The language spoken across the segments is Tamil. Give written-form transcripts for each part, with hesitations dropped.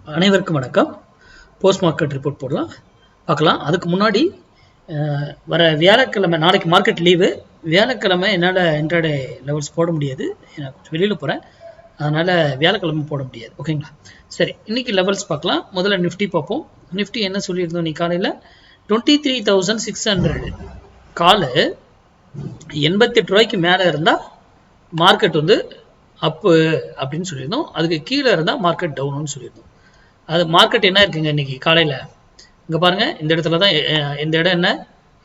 அனைவருக்கும் வணக்கம். போஸ்ட் மார்க்கெட் ரிப்போர்ட் பார்க்கலாம். அதுக்கு முன்னாடி வர வியாழக்கிழமை, நாளைக்கு மார்க்கெட் லீவு. வியாழக்கிழமை என்னால் இன்ட்ராடே லெவல்ஸ் போட முடியாது, நான் கொஞ்சம் வெளியில் போகிறேன், அதனால் வியாழக்கிழமை போட முடியாது. ஓகேங்களா? சரி, இன்றைக்கி லெவல்ஸ் பார்க்கலாம். முதல்ல நிஃப்டி பார்ப்போம். நிஃப்டி என்ன சொல்லியிருந்தோம் நீ காலையில்? 23,600 காலு 88 ரூபாய்க்கு மேலே இருந்தால் மார்க்கெட் வந்து அப்பு அப்படின்னு சொல்லியிருந்தோம். அதுக்கு கீழே இருந்தால் மார்க்கெட் டவுன்னு சொல்லியிருந்தோம். அது மார்க்கெட் என்ன இருக்குங்க இன்னைக்கு காலையில்? இங்கே பாருங்கள், இந்த இடத்துல தான். இந்த இடம் என்ன?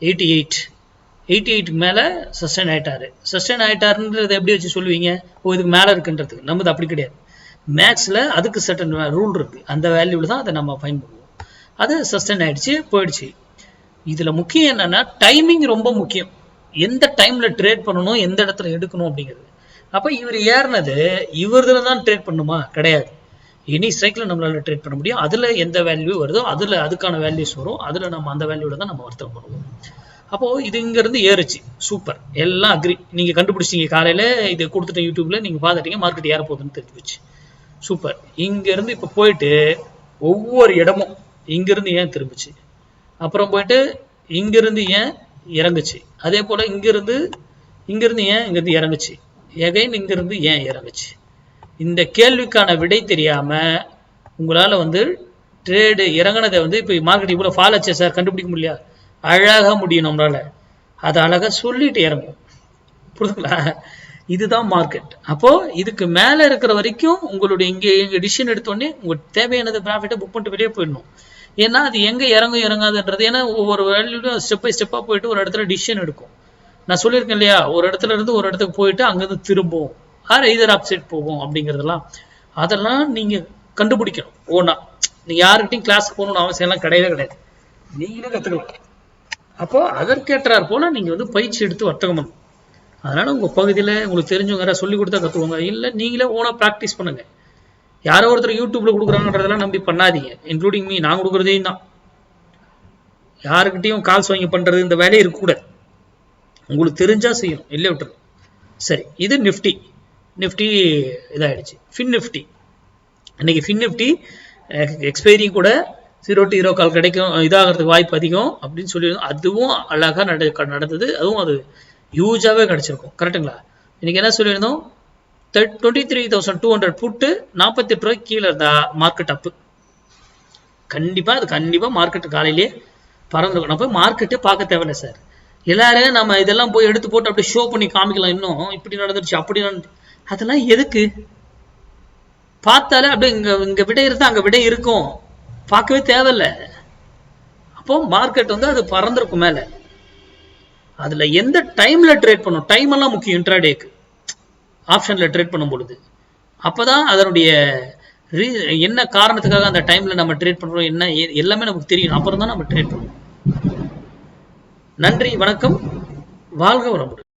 88 மேலே சஸ்டைன் ஆகிட்டாரு. சஸ்டைன் ஆகிட்டாருன்றது எப்படி வச்சு சொல்லுவீங்க? இதுக்கு மேலே இருக்குன்றதுக்கு. நம்மது அப்படி கிடையாது. மேக்ஸில் அதுக்கு சர்டன் ரூல் இருக்குது. அந்த வேல்யூவில் தான் அதை நம்ம ஃபைன் பண்ணுவோம். அது சஸ்டைன் ஆகிடுச்சு, போயிடுச்சு. இதில் முக்கியம் என்னென்னா டைமிங் ரொம்ப முக்கியம். எந்த டைமில் ட்ரேட் பண்ணணும், எந்த இடத்துல எடுக்கணும் அப்படிங்கிறது. அப்போ இவர் ஏறினது இவர்தில் தான் ட்ரேட் பண்ணணுமா? கிடையாது. எனி ஸ்ட்ரைக்கில் நம்மளால் ட்ரேட் பண்ண முடியும். அதில் எந்த வேல்யூ வருதோ அதில் அதுக்கான வேல்யூஸ் வரும். அதில் நம்ம அந்த வேல்யூவில் தான் நம்ம வர்த்தகம் பண்ணுவோம். அப்போது இது இங்கேருந்து ஏறுச்சு, சூப்பர், எல்லாம் அக்ரி. நீங்கள் கண்டுபிடிச்சிங்க காலையில், இது கொடுத்துட்ட யூடியூப்பில் நீங்கள் பார்த்துட்டீங்க, மார்க்கெட் ஏற போகுதுன்னு தெரிஞ்சு போச்சு, சூப்பர். இங்கேருந்து இப்போ போயிட்டு ஒவ்வொரு இடமும் இங்கேருந்து ஏன் திரும்பிச்சு, அப்புறம் போயிட்டு இங்கேருந்து ஏன் இறங்குச்சு, அதே போல் இங்கேருந்து ஏன் இங்கேருந்து இறங்குச்சு, எகைன் இங்கேருந்து ஏன் இறங்குச்சு. இந்த கேள்விக்கான விடை தெரியாமல் உங்களால் வந்து ட்ரேடு இறங்கினதை வந்து இப்போ மார்க்கெட் இவ்வளோ ஃபால் ஆச்சு சார் கண்டுபிடிக்க முடியல. அழகாக முடியும் நம்மளால். அதை அழகாக சொல்லிட்டு இறங்கும். புரியுதுங்களா? இதுதான் மார்க்கெட். அப்போது இதுக்கு மேலே இருக்கிற வரைக்கும் உங்களுடைய இங்கே டிசிஷன் எடுத்தோடனே உங்களுக்கு தேவையானது ப்ராஃபிட்டை புக் பண்ணிட்டு வெளியே போயிடணும். ஏன்னா அது எங்கே இறங்காதுன்றது. ஏன்னா ஒவ்வொரு வேல்யூடும் ஸ்டெப் பை ஸ்டெப்பாக போயிட்டு ஒரு இடத்துல டிசிஷன் எடுக்கும். நான் சொல்லியிருக்கேன் இல்லையா, ஒரு இடத்துல இருந்து ஒரு இடத்துக்கு போயிட்டு அங்கேருந்து திரும்பும், எய்தர் அப்சைட் போகும் அப்படிங்கிறதெல்லாம். அதெல்லாம் நீங்கள் கண்டுபிடிக்கணும். ஓனா நீங்கள் யாருக்கிட்டையும் கிளாஸுக்கு போகணுன்னு அவசியம்லாம் கிடையாது. நீங்களே கற்றுக்கலாம். அப்போது அதற்கேற்றார் போல் நீங்கள் வந்து பயிற்சி எடுத்து வர்த்தகம் பண்ணணும். அதனால் உங்கள் பகுதியில் உங்களுக்கு தெரிஞ்சவங்க யாராவது சொல்லி கொடுத்தா கற்றுக்கோங்க. இல்லை நீங்களே ஓனாக ப்ராக்டிஸ் பண்ணுங்கள். யாரோ ஒருத்தர் யூடியூப்பில் கொடுக்குறாங்கன்றதெல்லாம் நம்பி பண்ணாதீங்க. இன்க்ளூடிங் மீ, நான் கொடுக்குறதையும் தான். யாருக்கிட்டையும் கால்ஸ் வாங்கி பண்ணுறது இந்த வேலையை இருக்கக்கூடாது. உங்களுக்கு தெரிஞ்சால் செய்யணும், இல்லை விட்டுரும். சரி, இது நிஃப்டி இதாகிடுச்சு. ஃபின் நிஃப்டி இன்னைக்கு ஃபின் நிஃப்டி எக்ஸ்பைரி கூட 0 to 0 கால் கிடைக்கும், இதாகிறதுக்கு வாய்ப்பு அதிகம் அப்படின்னு சொல்லியிருந்தோம். அதுவும் அழகாக நடந்தது. அதுவும் அது ஹியூஜாகவே கிடச்சிருக்கும். கரெக்டுங்களா? இன்னைக்கு என்ன சொல்லியிருந்தோம்? 23,200 புட்டு 48 ரூபாய்க்கு கீழே இருந்தா மார்க்கெட் அப்பு. கண்டிப்பாக மார்க்கெட்டு காலையிலேயே பறந்துருக்கும். நான் போய் மார்க்கெட்டே பார்க்க தேவையில்லை சார். எல்லாரும் நம்ம இதெல்லாம் போய் எடுத்து போட்டு அப்படியே ஷோ பண்ணி காமிக்கலாம். இன்னும் இப்படி நடந்துருச்சு, அப்படி அதெல்லாம் எதுக்கு? பார்த்தாலே அப்படியே இங்க விடை இருந்தா அங்க விடை இருக்கும், பார்க்கவே தேவையில்லை. அப்போ மார்க்கெட் வந்து அது பறந்துருக்கும் மேல. அதுல எந்த டைம்ல ட்ரேட் பண்ணும், டைம் எல்லாம் முக்கியம். இன்ட்ராடேக்கு ஆப்ஷன்ல ட்ரேட் பண்ணும் பொழுது அப்பதான் அதனுடைய என்ன காரணத்துக்காக அந்த டைம்ல நம்ம ட்ரேட் பண்றோம் என்ன எல்லாமே நமக்கு தெரியும். அப்புறம் தான் நம்ம ட்ரேட் பண்ணுவோம். நன்றி, வணக்கம், வாழ்க வளமுடன்.